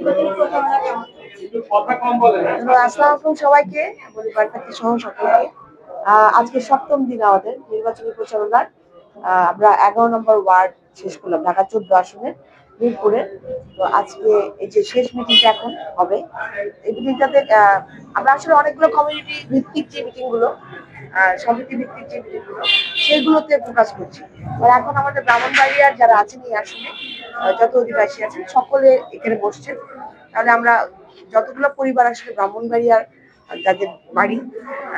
আসসালামু আলাইকুম সবাইকে, পরিবার থেকে সহ সকলকে। আজকে সপ্তম দিন আমাদের নির্বাচনী প্রচারণার। আমরা 11 নম্বর ওয়ার্ড শেষ করলাম, ঢাকা 14 আসনের মিরপুরে। তো আজকে এই যে শেষ মিটিংটা এখন হবে, এই মিটিংটাতে আমরা আসলে অনেকগুলো কমিউনিটি ভিত্তিক যে মিটিং গুলো, সমিতি ভিত্তিক যে মিটিং গুলো, সেগুলোতে ফোকাস করছি। এখন আমাদের ব্রাহ্মণবাড়িয়ার যারা আছেন এই আসনে, যত অধিবাসী আছেন সকলে এখানে বসছেন। তাহলে আমরা যতগুলো পরিবার আসলে ব্রাহ্মণবাড়িয়ার যাদের বাড়ি,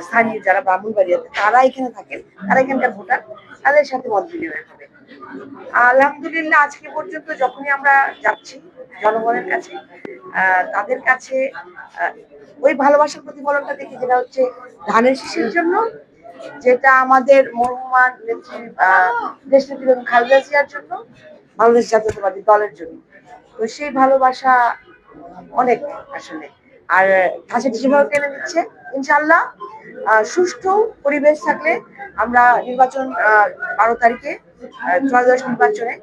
স্থানীয় যারা ব্রাহ্মণবাড়িয়াতে তারা এখানে থাকেন, তারা এখানকার ভোটার, তাদের সাথে মত বিনিময় হবে। আলহামদুলিল্লাহ আজকে পর্যন্ত যখনই আমরা যাচ্ছি জনগণের কাছে, তাদের কাছে ওই ভালোবাসার প্রতিফলনটা দেখি, যেটা হচ্ছে ধানের শীষের জন্য, যেটা আমাদের মরহুমান নেত্রী দেশনেত্রী বেগম খালেদা জিয়ার জন্য, বাংলাদেশ জাতীয়তাবাদী দলের জন্য। তো সেই ভালোবাসা অনেক আসলে। আর কাছে যেভাবে টেনে দিচ্ছে, ইনশাল্লাহ সুষ্ঠু পরিবেশ থাকলে আমরা নির্বাচন 12 তারিখে ত্রয়োদশ নির্বাচনে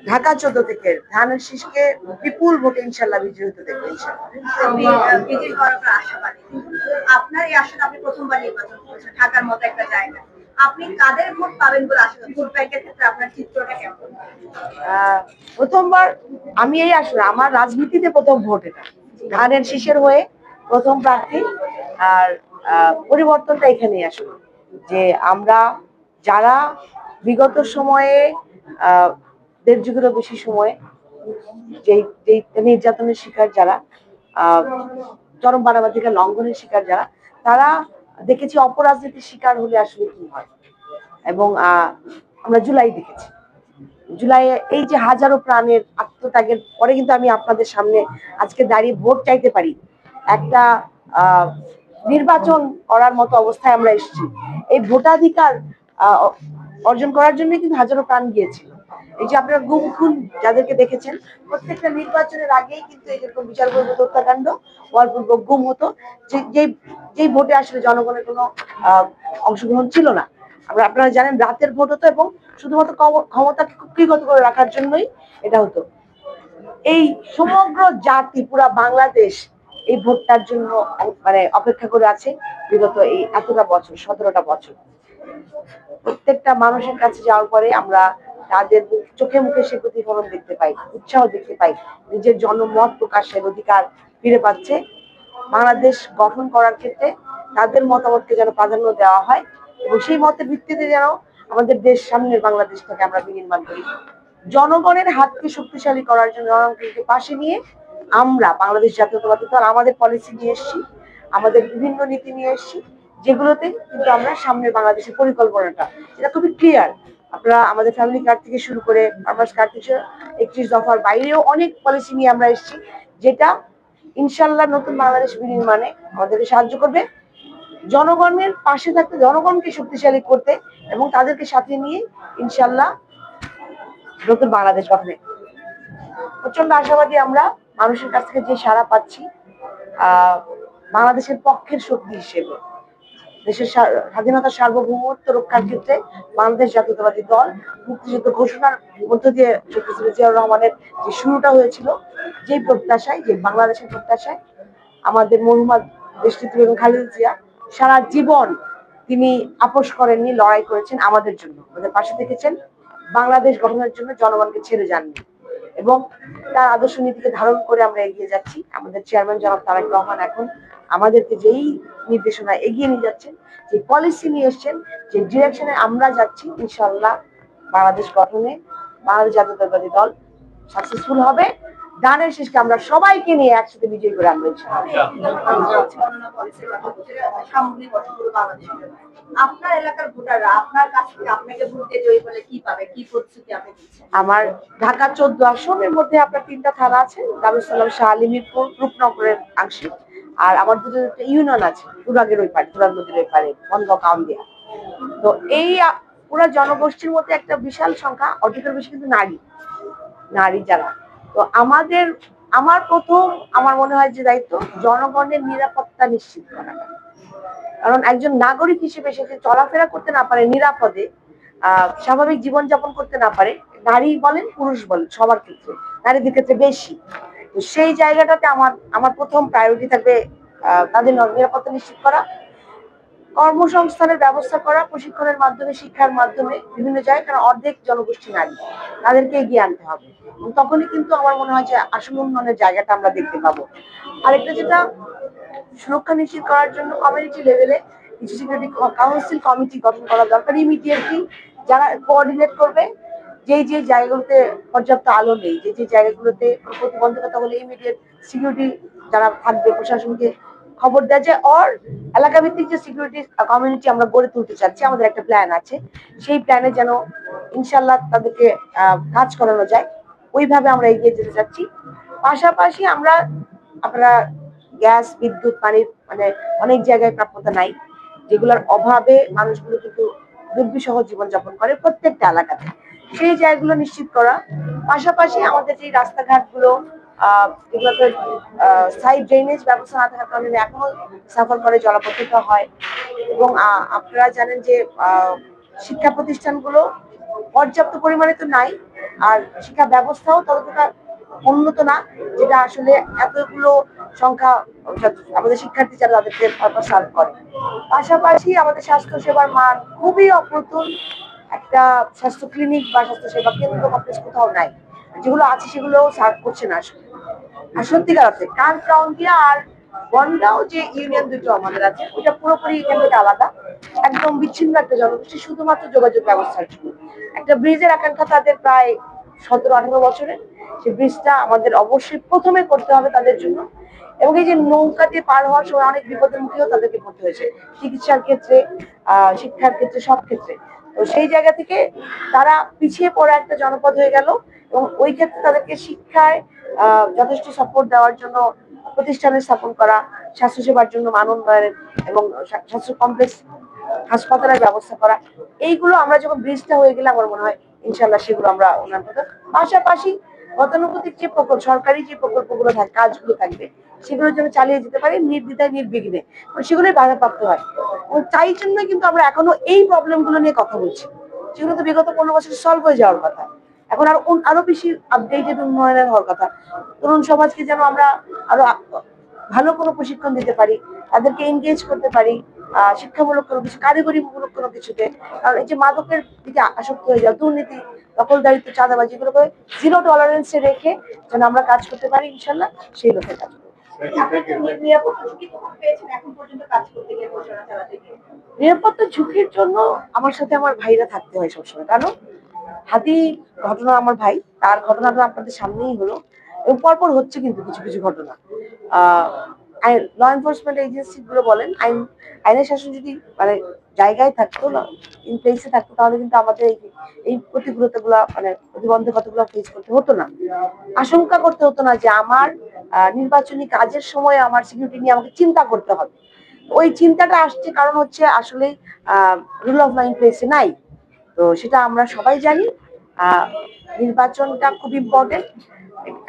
ঢাকা 14 থেকে ধানের শীষকে বিপুল ভোটে ইনশাল্লাহ বিজয়ী হতে দেখবো। আপনার এই আসলে আপনি প্রথমবার নির্বাচন করেছেন ঢাকার মতো একটা জায়গা, আপনি কাদের ভোট পাবেন বলে আশা করেন? ভোট ব্যাংকের ক্ষেত্রে আপনার চিত্রটা কেমন? প্রথমবার আমি এই আসলে আমার রাজনীতিতে প্রথম ভোট, এটা ধানের শীষের হয়ে প্রথম প্রার্থী। আর পরিবর্তনটা এখানেই আসলে, যে আমরা যারা বিগত সময়ে 1.5 যুগেরও বেশি সময় যেই নির্যাতনের শিকার যারা, চরম মানবাধিকার লঙ্ঘনের শিকার যারা, তারা দেখেছি অপরাজনীতির শিকার হলে আসলে কি হয়। এবং আমরা জুলাই দেখেছি, জুলাইয়ে এই যে হাজারো প্রাণের আত্মত্যাগের পরে কিন্তু আমি আপনাদের সামনে আজকে দাঁড়িয়ে ভোট চাইতে পারি। একটা নির্বাচন করার মতো অবস্থায় আমরা এসেছি। এই ভোটাধিকার অর্জন করার জন্য কিন্তু হাজারো প্রাণ গিয়েছিল। এই যে আপনারা গুম খুন যাদেরকে দেখেছেন, প্রত্যেকটা নির্বাচনের আগেই কিন্তু এরকম বিচার বহির্ভূত হত্যাকাণ্ড, বলপূর্বক গুম হতো, যেই ভোটে আসলে জনগণের কোনো অংশগ্রহণ ছিল না। আপনারা জানেন রাতের ভোট হতো, এবং শুধুমাত্র ক্ষমতাকে কুক্ষিগত করে রাখার জন্যই এটা হতো। এই সমগ্র জাতি, পুরা বাংলাদেশ এই ভোটটার জন্য মানে অপেক্ষা করে আছে বিগত এই এতটা বছর, 17টা বছর। প্রত্যেকটা মানুষের কাছে যাওয়ার পরে আমরা তাদের চোখে মুখে সে প্রতিফলন দেখতে পাই, উৎসাহ দেখতে পাই, নিজের জনমত প্রকাশের অধিকার ফিরে পাচ্ছে। বাংলাদেশ গঠন করার ক্ষেত্রে তাদের মতামতকে যেন প্রাধান্য দেওয়া হয়, এবং সেই মতের ভিত্তিতে যেন আমাদের দেশ সামনের বাংলাদেশটাকে আমরা বিনির্মাণ করি। জনগণের হাতকে শক্তিশালী করার জন্য, জনগণকে পাশে নিয়ে আমরা বাংলাদেশ জাতীয়তাবাদী দল আমাদের পলিসি নিয়ে এসেছি, আমাদের বিভিন্ন নীতি নিয়ে এসেছি, যেগুলোতে কিন্তু আমরা সামনের বাংলাদেশের পরিকল্পনাটা, এটা খুবই ক্লিয়ার। আপনারা আমাদের ফ্যামিলি কার্ড থেকে শুরু করে ফার্মার্স কার্ড থেকে 31 দফার বাইরেও অনেক পলিসি নিয়ে আমরা এসেছি, যেটা ইনশাল্লাহ নতুন বাংলাদেশ বিনির্মাণে আমাদেরকে সাহায্য করবে, জনগণের পাশে থাকতে, জনগণকে শক্তিশালী করতে, এবং তাদেরকে সাথে নিয়ে ইনশাল্লাহ নতুন বাংলাদেশ গঠনে প্রচন্ড আশাবাদী আমরা। মানুষের কাছ থেকে যে সাড়া পাচ্ছি, বাংলাদেশের পক্ষের শক্তি হিসেবে, দেশের স্বাধীনতা সার্বভৌমত্ব রক্ষার ক্ষেত্রে বাংলাদেশ জাতীয়তাবাদী দল মুক্তিযুদ্ধ ঘোষণার মধ্য দিয়ে জিয়াউর রহমানের যে শুরুটা হয়েছিল, যে প্রত্যাশায়, যে বাংলাদেশের প্রত্যাশায়, আমাদের মরহুমা দেশনেত্রী বেগম খালেদা জিয়া সারা জীবন তিনি আপোষ করেননি, লড়াই করেছেন আমাদের জন্য, আমাদের পাশে থেকেছেন, বাংলাদেশ গঠনের জন্য জনগণকে ছেড়ে যাননি, এবং তার আদর্শ নীতিকে ধারণ করে আমরা এগিয়ে যাচ্ছি। আমাদের চেয়ারম্যান জনাব তারেক রহমান এখন আমাদেরকে যেই নির্দেশনা এগিয়ে নিয়ে যাচ্ছেন, যে পলিসি নিয়ে এসছেন, যে ডিরেকশনে আমরা যাচ্ছি, ইনশাল্লাহ বাংলাদেশ গঠনে বাংলাদেশ জাতীয়তাবাদী দল সাকসেসফুল হবে। ধানের শীষকে আমরা সবাইকে নিয়ে একসাথে বিজয়ী করে আনবো আপনার এলাকার ভোটাররা আপনার কাছ থেকে আপনাকে ভোট দিয়ে জয়ী বলে কি পাবে, কি প্রতিশ্রুতি আপনি দিচ্ছেন? আমার ঢাকা 14 আসনের মধ্যে আপনার 3টা থানা আছে, দারুসালাম, শাহ আলী, মিরপুর, রূপনগরের আংশিক, আর আমার দুটো ইউনিয়ন আছে, তুরাগের ওই পারে, তুরাগ নদীর ওই পারে, বনগাঁও, কাউন্দিয়া। তো এই পুরো জনগোষ্ঠীর মধ্যে একটা বিশাল সংখ্যা, অর্ধেকের বেশি কিন্তু নারী যারা। তো আমার প্রথম, আমার মনে হয় যে দায়িত্ব জনগণের নিরাপত্তা নিশ্চিত করা। কারণ একজন নাগরিক হিসেবে সে চলাফেরা করতে না পারে নিরাপদে, স্বাভাবিক জীবনযাপন করতে না পারে, নারী বলেন পুরুষ বলেন, সবার ক্ষেত্রে, নারীদের ক্ষেত্রে বেশি, তো সেই জায়গাটাতে আমার আমার প্রথম প্রায়োরিটি থাকবে তাদের নিরাপত্তা নিশ্চিত করা, কর্মসংস্থানের ব্যবস্থা করা, প্রশিক্ষণের মাধ্যমে, শিক্ষার মাধ্যমে বিভিন্ন জায়গায়, কারণ অর্ধেক জনগোষ্ঠী নারী, তাদেরকে এগিয়ে আনতে হবে। এবং তখনই কিন্তু আমার মনে হয় যে আসল উন্নয়নের জায়গাটা আমরা দেখতে পাবো। আরেকটা যেটা, সুরক্ষা নিশ্চিত করার জন্য কমিউনিটি লেভেলে কিছু সিকিউরিটি কাউন্সিল কমিটি গঠন করা দরকার ইমিডিয়েটলি, যারা কোঅর্ডিনেট করবে যেই যে জায়গাগুলোতে পর্যাপ্ত আলো নেই, যে যে জায়গাগুলোতে প্রতিবন্ধকতা হলে ইমিডিয়েট সিকিউরিটি যারা থাকবে প্রশাসনকে খবর দেয় যে, অর এলাকা ভিত্তিক যে সিকিউরিটি কমিউনিটি আমরা গড়ে তুলতে চাচ্ছি, আমাদের একটা প্ল্যান আছে, সেই প্ল্যানে যেন ইনশাল্লাহ তাদেরকে কাজ করানো যায়, ওইভাবে আমরা এগিয়ে যেতে চাচ্ছি। পাশাপাশি আমরা, আপনারা গ্যাস, বিদ্যুৎ, পানির মানে অনেক জায়গায় প্রাপ্যতা নাই, যেগুলোর অভাবে মানুষগুলো কিন্তু দুর্বিষহ জীবনযাপন করে প্রত্যেকটা এলাকাতে, সেই জায়গাগুলো নিশ্চিত করা। পাশাপাশি আমাদের যে রাস্তাঘাটগুলো এগুলোতে সাইড ড্রেনেজ ব্যবস্থা না থাকার কারণে এখনো সাফার করে, জলাবদ্ধতা হয়। এবং আপনারা জানেন যে শিক্ষা প্রতিষ্ঠানগুলো পর্যাপ্ত পরিমাণে তো নাই, আর শিক্ষা ব্যবস্থাও ততটা উন্নত না, যেটা আসলে এতগুলো সংখ্যা আমাদের শিক্ষার্থী যারা তাদেরকে সার্ভ করে। পাশাপাশি আমাদের স্বাস্থ্য সেবার মান খুবই অপ্রতুল, একটা স্বাস্থ্য ক্লিনিক বা স্বাস্থ্য সেবা কেন্দ্র কমপ্লেক্স কোথাও নাই, যেগুলো আছে সেগুলো সার্ভ করছে না আসলে। আর সত্যিকার অর্থে কাউন্টিয়া আর বনগাঁও যে ইউনিয়ন দুটো আমাদের আছে, ওইটা পুরোপুরি এখান থেকে আলাদা, একদম বিচ্ছিন্ন একটা জনগোষ্ঠী, শুধুমাত্র যোগাযোগ ব্যবস্থার জন্য। একটা ব্রিজের আকাঙ্ক্ষা তাদের প্রায় 17-18 বছরের, সেই ব্রিজটা আমাদের অবশ্যই প্রথমে করতে হবে তাদের জন্য। এবং এই যে নৌকা দিয়ে পার হওয়ার সময় অনেক বিপদের মুখেও তাদেরকে পড়তে হয়েছে, চিকিৎসার ক্ষেত্রে, শিক্ষার ক্ষেত্রে, সব ক্ষেত্রে। তো সেই জায়গা থেকে তারা পিছিয়ে পড়া একটা জনপদ হয়ে গেল, এবং ওই ক্ষেত্রে তাদেরকে শিক্ষায় যথেষ্ট সাপোর্ট দেওয়ার জন্য প্রতিষ্ঠানের স্থাপন করা, স্বাস্থ্যসেবার জন্য মান উন্নয়নের এবং স্বাস্থ্য কমপ্লেক্স হাসপাতালের ব্যবস্থা করা, এইগুলো আমরা যখন ব্রিজটা হয়ে গেলে আমার মনে হয় ইনশাল্লাহ সেগুলো আমরা উন্নয়ন করতে। পাশাপাশি গতানুগতিক যে প্রকল্প, সরকারি যে প্রকল্পগুলো থাকে, কাজগুলো থাকবে, সেগুলো যেন চালিয়ে যেতে পারে নির্দ্বিধায়, নির্বিঘ্নে, সেগুলোই বাধাপ্রাপ্ত হয়। এবং তাই জন্য কিন্তু আমরা এখনো এই প্রবলেমগুলো নিয়ে কথা বলছি, যেগুলো তো বিগত 15 বছর সলভ হয়ে যাওয়ার কথা, এখন আরো বেশি আপডেটেড উন্নয়নের হওয়ার কথা। তরুণ সমাজকে যেন আমরা আরো ভালো কোনো প্রশিক্ষণ দিতে পারি, তাদেরকে এনগেজ করতে পারি শিক্ষামূলক কোনো কিছু, কারিগরিমূলক কোনো কিছুতে। কারণ এই যে মাদকের দিকে আসক্ত হয়ে যাওয়া, দুর্নীতি, দখলদারিত্ব, চাঁদাবাজি, এগুলোকে জিরো টলারেন্সে রেখে যেন আমরা কাজ করতে পারি, ইনশাল্লাহ সেই লক্ষ্যে কাজ করবো। নিরাপত্তা ঝুঁকির জন্য আমার সাথে আমার ভাইরা থাকতে হয় সবসময়, কারণ হাতি ঘটনা, আমার ভাই, তার ঘটনাটা আপনাদের সামনেই হলো, এবং পরপর হচ্ছে কিন্তু কিছু কিছু ঘটনা। ল এনফোর্সমেন্ট এজেন্সি গুলো বলেন, আইনের শাসন যদি মানে জায়গায় থাকতো না, ইন প্লেসে থাকতো, তাহলে কিন্তু আমাদের এই প্রতিকূলতা গুলা, মানে প্রতিবন্ধকতা গুলা ফেস করতে হতো না, আশঙ্কা করতে হতো না যে আমার নির্বাচনী কাজের সময় আমার সিকিউরিটি নিয়ে আমাকে চিন্তা করতে হবে। ওই চিন্তাটা আসছে কারণ হচ্ছে আসলে রুল অফ ল ইন প্লেসে নাই। তো সেটা আমরা সবাই জানি। নির্বাচনটা খুব ইম্পর্টেন্ট,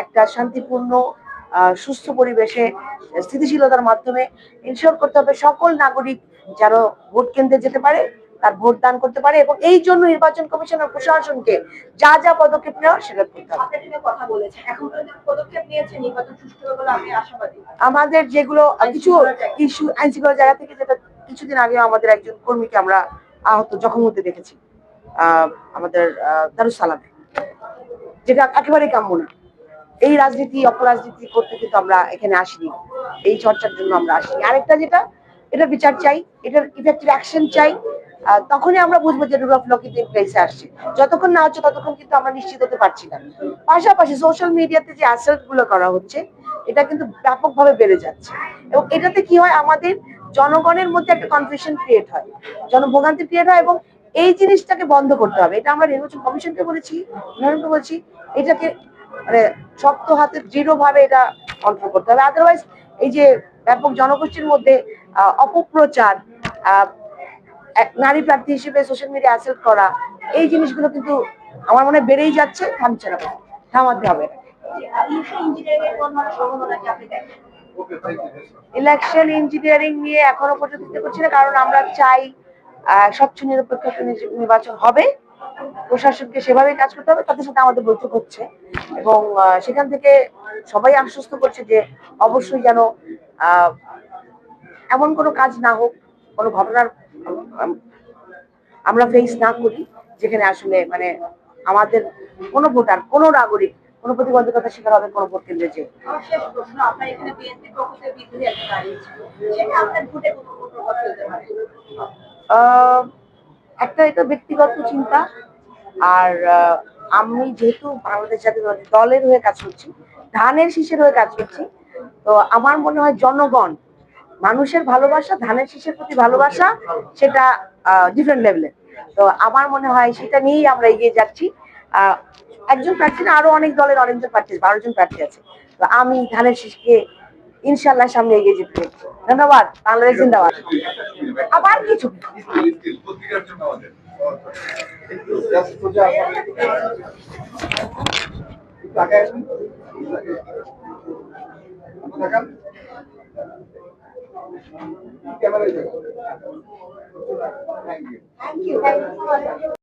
একটা শান্তিপূর্ণ সুস্থ পরিবেশে স্থিতিশীলতার মাধ্যমে ইনশিওর করতে হবে সকল নাগরিক যেন ভোট কেন্দ্রে যেতে পারে, তার ভোট দান করতে পারে, এবং এই জন্য নির্বাচন কমিশনের প্রশাসনকে যা যা পদক্ষেপ নেওয়া সেটা করতে হবে। কথা বলেছেন, এখন পর্যন্ত পদক্ষেপ নিয়েছে নির্বাচন সুষ্ঠু হবে বলে আমি আশাবাদী। আমাদের যেগুলো কিছু ইস্যু আইন শৃঙ্খলা জায়গা থেকে, যেটা কিছুদিন আগে আমাদের একজন কর্মীকে আমরা আহত, জখম হতে দেখেছি আমাদের দারুস সালামে, যেটা একেবারেই কাম্য না। এই রাজনীতি, অপরাজনীতি করতে কিন্তু আমরা এখানে আসিনি, এই চর্চার জন্য আমরা আসিনি। আরেকটা যেটা, এটা বিচার চাই, এটার ইফেক্টিভ অ্যাকশন চাই, তখনই আমরা বুঝবো যে রুল অফ ল কিন্তু প্লেসে আসছে। যতক্ষণ না হচ্ছে ততক্ষণ কিন্তু আমরা নিশ্চিত হতে পারছি না। পাশাপাশি সোশ্যাল মিডিয়াতে যে অ্যাসাল্ট গুলো করা হচ্ছে, এটা কিন্তু ব্যাপকভাবে বেড়ে যাচ্ছে, এবং এটাতে কি হয়, আমাদের জনগণের মধ্যে একটা কনফিউশন ক্রিয়েট হয়, জনভোগান্তি ক্রিয়েট হয়, এবং এই জিনিসটাকে বন্ধ করতে হবে। এটা আমরা নির্বাচন কমিশনকে বলেছি, বলছি, এটাকে মানে শক্ত হাতে দৃঢ় ভাবে এটা কন্ট্রোল করতে হবে। আদারওয়াইজ এই যে ব্যাপক জনগোষ্ঠীর মধ্যে অপপ্রচার, নারী প্রার্থী হিসেবে সোশ্যাল মিডিয়া অ্যাসেল্ট করা, এই জিনিসগুলো কিন্তু আমার মনে হয় বেড়েই যাচ্ছে, থামছে না, থামাতে হবে। ইলেকশন ইঞ্জিনিয়ারিং নিয়ে এখনো পর্যন্ত দিতে পারছি না, কারণ আমরা চাই স্বচ্ছ নিরপেক্ষ নির্বাচন হবে, প্রশাসনকে সেভাবে কাজ করতে হবে, তাদের সাথে আমাদের বৈঠক হচ্ছে এবং সেখান থেকে সবাই আশ্বস্ত করছে যে অবশ্যই যেন আহ, এমন কোনো কাজ না হোক, কোনো ঘটনার আম, আমরা ফেস না করি যেখানে আসলে মানে আমাদের কোনো ভোটার, কোনো নাগরিক কোনো প্রতিবন্ধকতার শিকার হবে কোনো ভোট কেন্দ্রে যে। আমার শেষ প্রশ্ন, আপনার এখানে বিএনপি পক্ষ থেকে বিদ্রোহী একটা দাঁড়িয়েছে, সেটা আপনার ভোটে কত প্রভাব ফেলতে পারে? আহ, একটা এটা ব্যক্তিগত চিন্তা, আর আমি যেহেতু বাংলাদেশ জাতীয়তাবাদী দলের হয়ে কাজ করছি, ধানের শীষের হয়ে কাজ করছি, তো আমার মনে হয় জনগণ, মানুষের ভালোবাসা, ধানের শীষের প্রতি ভালোবাসা, সেটা ডিফারেন্ট লেভেলের। তো আমার মনে হয় সেটা নিয়েই আমরা এগিয়ে যাচ্ছি। আহ, একজন প্রার্থী না, আরো অনেক দলের অনেকজন প্রার্থী, 12 জন প্রার্থী আছে। তো আমি ধানের শীষকে ইনশাল্লাহ সামনে এগিয়ে যেতে চাই। ধন্যবাদ। বাংলাদেশ জিন্দাবাদ। আবার কিছু ক্যামেরা